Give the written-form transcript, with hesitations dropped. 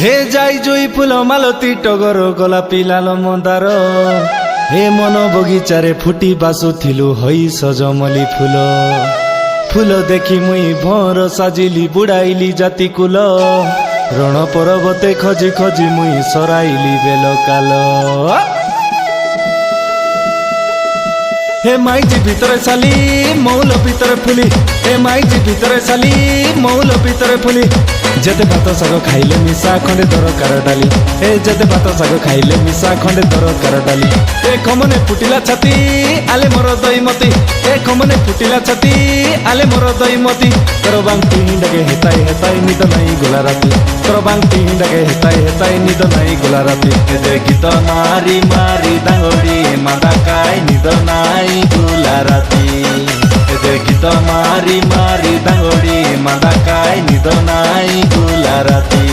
হে যাই জুই ফুল মালতী টগর গোলাপী লাল মন্দার হে মন বগিচারে ফুটি বাসুথিলু হই সজমলি ফুল ফুল দেখি মুই ভর সাজিলি বুড়াইলি জাতি কুল রণ পর্বতে খজি খজি মুই সরাইলি বেল কাল হে মাইজি ভিতরে সালি মৌল ভিতরে ফুলি হে মাইজি ভিতরে সালি মৌল ভিতরে ফুলি যেতে ভাত শাগ খাইলে মিশা খন্ডে দরকার ডালি হে যেতে ভাত শাগ খাইলে মিশা খন্ডে দরকার ডালি এ খমনে ফুটিলা ছাতি আলে মোর দইমতি এ খমনে ফুটিলা ছাতি আলে মোর দইমতি তোর বাংটি ডাকে হেতাই হেতাই নিদ নাই গোলা রাতি তোর বাংটি ডাকে হেতাই হেতাই নিদ নাই গোলা রাতি যে গীত মারি মারি দাঙ্গড়ি মাদা কাই নিদ নাই গোলা রাতি যে গীত মারি মারি দাঙ্গড়ি মাদা কাই নিদ নাই গোলা রাতি।